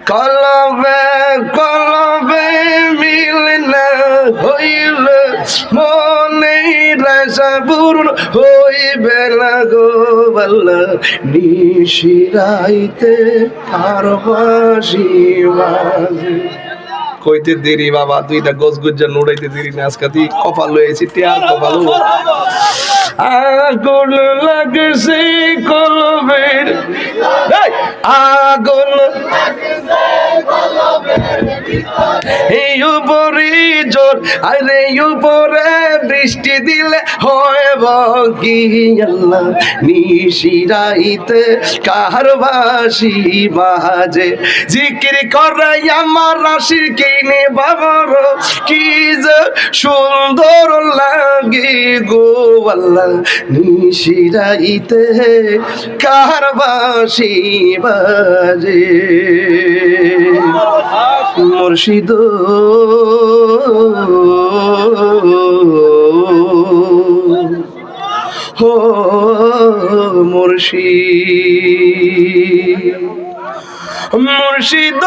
কলবে কলবে মিল না হইলে মনে রাজা পূর্ণ হইবে না গো বল্লা নিশিরাইতে আর বাঁশি বাজে কইতে দেরি বাবা দুইটা গোছ গুজ্জা নোড়াইতে দেরি না আজকে তুই কপাল লয়েছি টিয়ার কপাল আগুন লাগছে কলবের আগুন এই উপরে জোর আরে উপরে বৃষ্টি দিলে হয় কি আল্লাহ নিশিরাইতে কার বাঁশি বাজে জিকির করাই আমার রাশির কিনে বাবার কি যে সুন্দর লাগে গো আল্লাহ নিশিরাইতে কার বাঁশি বাজে মুর্শিদ হো মুর্শিদ মুর্শিদ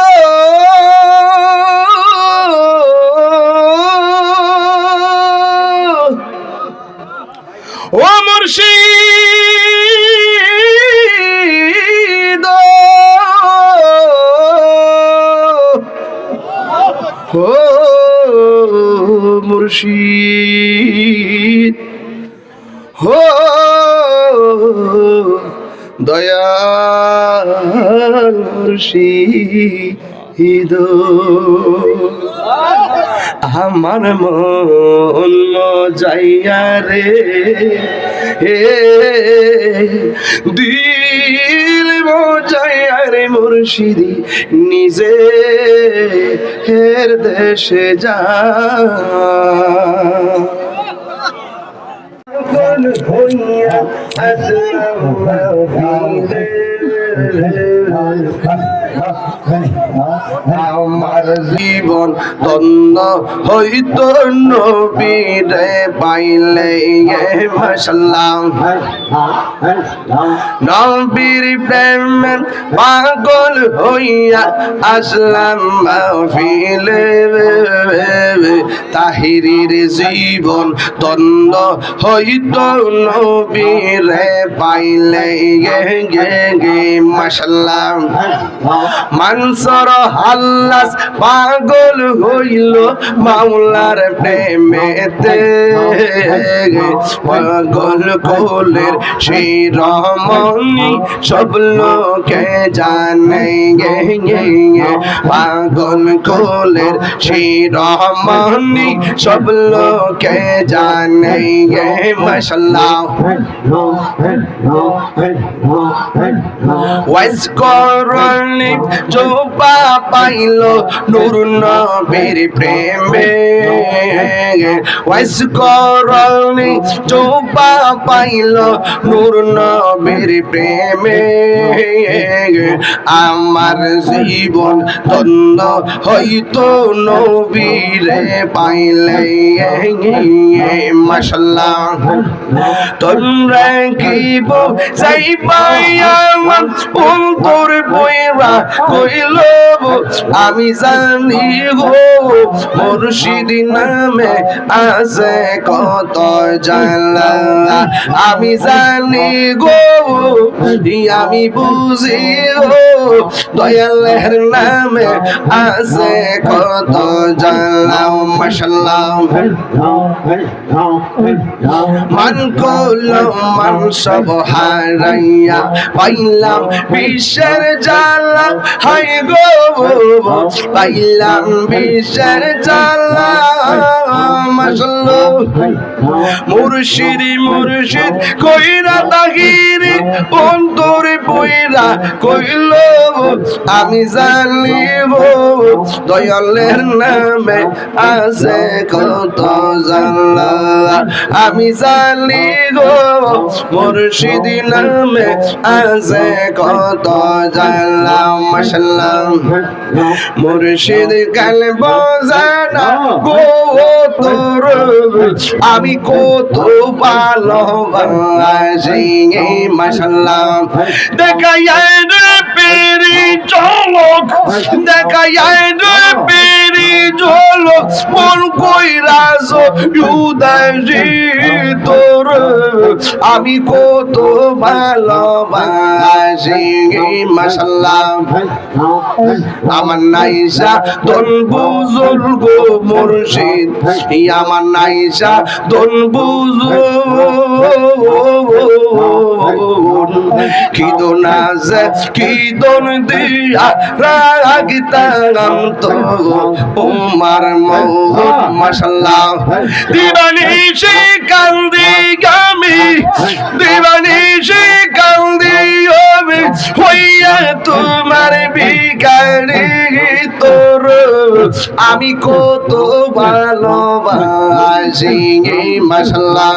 ও মুর্শিদ ও মুর্শিদ হো দয়াল মুর্শিদ আমার মন যাইয়া রে হে দিল মজাইয়া রে মুর্শিদি নিজে হের দেশে যা হইয়া আমার জীবন ধন্য হইত নবীরে পাইলে মাশাআল্লাহ নবীর প্রেমে পাগল হইয়া আসলাম মাহফিলে তাহিরির জীবন ধন্য হইত নবীরে পাইলে মাশাআল্লাহ মানসর হাল্লাস পাগল হইল মাওলার প্রেমেতে পাগল কোলের সেই রমণী সব লোকে জানে পাগল কোলের সেই রমণী সব লোকে জানে মাশাআল্লাহ ওয়াইস করনি জোবা পাইলো নূর নবীর প্রেমে ওয়াইস করনি জোবা পাইলো নূর নবীর প্রেমে আমার জীবন ধন্য হইতো নবীরে পাইলে মাশাআল্লাহ তোমরা কি যাইবা আমার অন্তর বইরা কইল আমি জানি গো মুর্শিদ নামে আছে কত জালা আমি জানি গো আমি বুঝি গো দয়ালের নামে আছে কত জালা মাশাআল্লাহ মান কলম মান সব হারাইয়া পাইলাম বিশ্বের জালা হাই গো পাইলাম বিশ্বের জালা মাশাআল্লাহ মুর্শিদ মুর্শিদ কইরা তাহিরি অন্তরে বইরা কইল আমি জানি গো দয়ালের নামে আছে কত জালা আমি জানি গো মুর্শিদ নামে আছে কত জালা মাশাআল্লাহ মুর্শিদ গাল বাজানা গো তোর আমি কত ভালোবাসি মাশাআল্লাহ দেখায় রে বেরি ঝলক দেখায় রে বেরি ঝলক মন কইরাছ উদাসী তোর আমি কত ভালোবাসি মাশাআল্লাহ আমার নাইসা দন বুজুল গো মুর্শিদ আমার নাইসা দন বুজুল কি দন আছে কি দন দিয়া রাগতাম তো উমার মৌত মাশাআল্লাহ দিবানি সে কান্দি গামি দিবানি সে কান্দি আমি হইয়া তোমার বিকারি তোর আমি কত ভালোবাসি মাশাআল্লাহ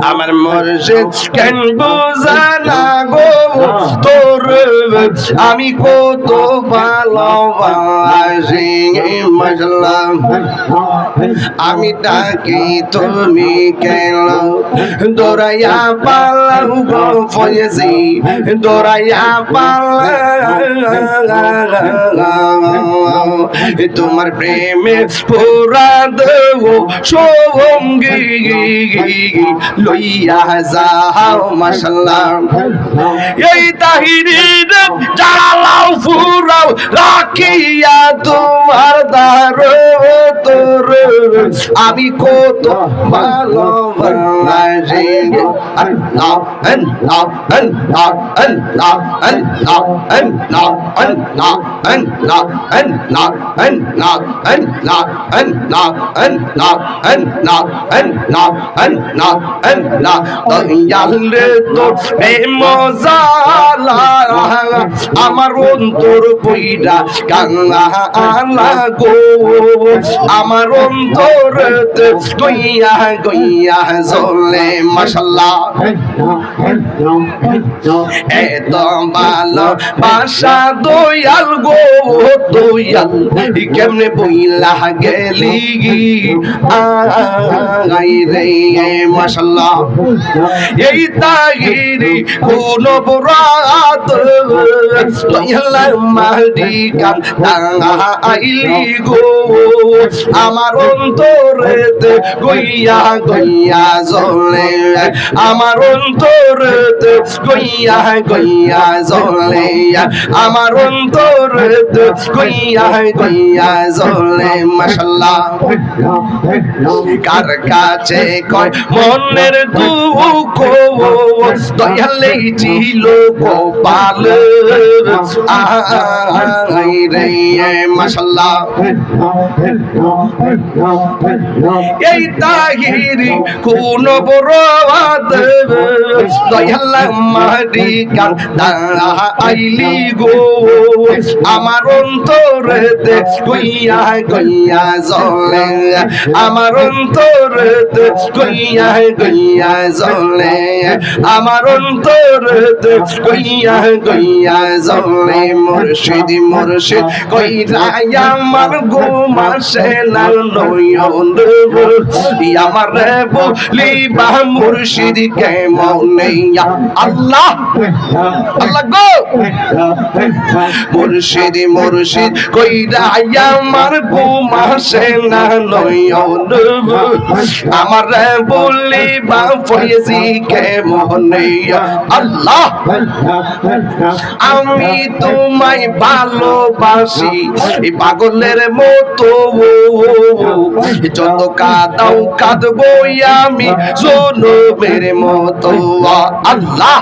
আমার মুর্শিদ কেন বুঝানা গো তোর আমি কত ভালোবাসি মাশাআল্লাহ আমি ডাকি তুমি কেন দৌড়াইয়া পালাম গো ফয়েজি দৌড়াইয়া পালাম তোমার প্রেমে পুরা দেব সঙ্গী লইয়া যাও মাশাআল্লাহ এই তাহিরির জ্বালাও ফুরাও রাখিয়া তোমার দ্বার তোর আমি কত ভালোবাসি আল্লাহ আল্লাহ আল্লাহ আল্লাহ আল্লাহ আল্লাহ আল্লাহ আল্লাহ আল্লাহ আল্লাহ আল্লাহ আল্লাহ আল্লাহ আল্লাহ আল্লাহ আল্লাহ আল্লাহ দয়াল রে তোর প্রেম জালা আমার অন্তর পইরা কান্না আলা গো আমার অন্তরতে গইয়া গইয়া জ্বলে মাশাআল্লাহ এত ভালো বাসা দয়াল গো দয়াল কেমনে বইলা গেলি আই রে মাশাআল্লাহ এই তাহিরি কোন বরাত দয়াল মাহদি কাম আইলি গো আমার অন্তরেতে গইয়া গইয়া জ্বলে আমার অন্তরেতে গইয়া গইয়া জ্বলে আমার অন্তরেতে গইয়া গইয়া জ্বলে মাশাআল্লাহ কার কাছে কয় মনের দুঃখ দয়ালেই ছিল গোপাল আই রে মাশাআল্লাহ এই তাহিরি কোন বরাত দয়াল মাহদি কান আইলি গো আমার অন্তরেতে গইয়া গইয়া জ্বলে আমার অন্তরেতে গইয়া গইয়া জ্বলে আমার অন্তরেতে গইয়া গইয়া জ্বলে মুর্শিদ মুর্শিদ কইরা আমার ঘুমাসে না নয়ন আমার বলিবা মুর্শিদ কেমনে আল্লাহ আল্লাহ গো মুর্শিদ মুর্শিদ কইরা আমার ঘুমাসে না নয়ন আমার বলিবা ফয়েজি কেমনে আল্লাহ আমি তোমায় ভালোবাসি পাগলের মতো যত কাঁদাও কাঁদবো আমি জনমের মতো আল্লাহ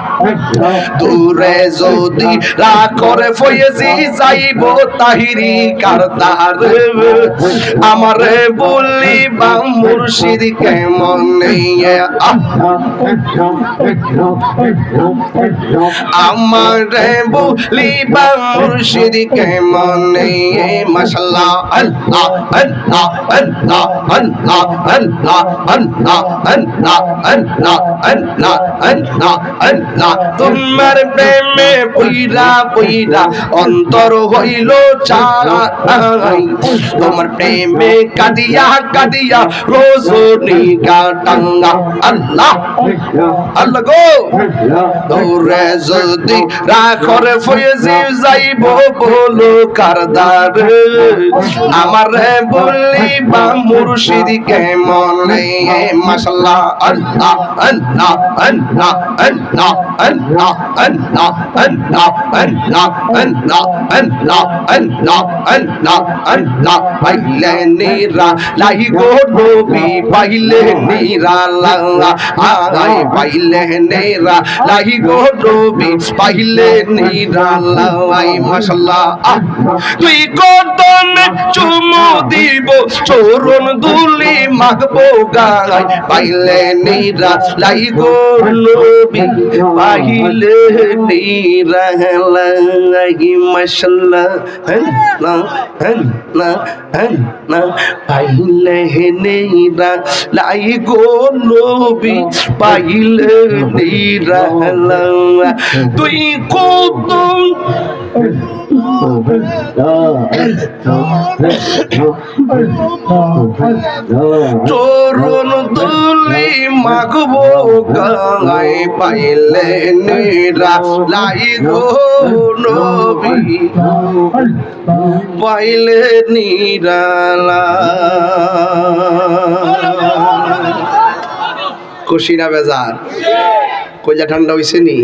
দূরে যদি রাখরে ফয়েজি যাইব তাহিরি কারদার আমার বলিবা মুর্শিদ কেমনে আমার বলিবা মুর্শিদ কেমনে মনে মাশাআল্লাহ আল্লাহ আল্লাহ আল্লাহ আল্লাহ আল্লাহ আল্লাহ আল্লাহ আল্লাহ আল্লাহ আল্লাহ আল্লাহ তোমার প্রেমে পইরা পইরা অন্তর হইল চাই তোমার প্রেমে কাটিয়া কাটিয়া রজনী কাটাঙ্গা আল্লাহ আল্লাহ গো তোরে যদি রাখর ফয়েজি যাইব বলো কারদার আমার বলি বা মুর্শিদকে মনে মাশাআল্লাহ আল্লাহ আল্লাহ আল্লাহ আল্লাহ আল্লাহ আল্লাহ আল্লাহ আল্লাহ আল্লাহ আল্লাহ আল্লাহ আল্লাহ আল্লাহ পাইলে নিরা লাই গো নবী পাইলে নিরা লা আই পাইলে নিরা লাই গো নবী পাইলে নিরা লাই মাশাআল্লাহ তুই কদমে চুমু দিব চরণ দুলি মাগবো গায় পাইলে নিরা লাই গো নবী পাইলে নিরা লাই মাশাআল্লাহ না না না পাইলে নিরা লাই গো নবী পাইলে নিরা তুই কদম চরণ দুলি মাগবো গায় পাইলে নিরা লাই গো নবী পাইলে নিরালা খুশি না বেজার কইলা ঠান্ডা হইছে নি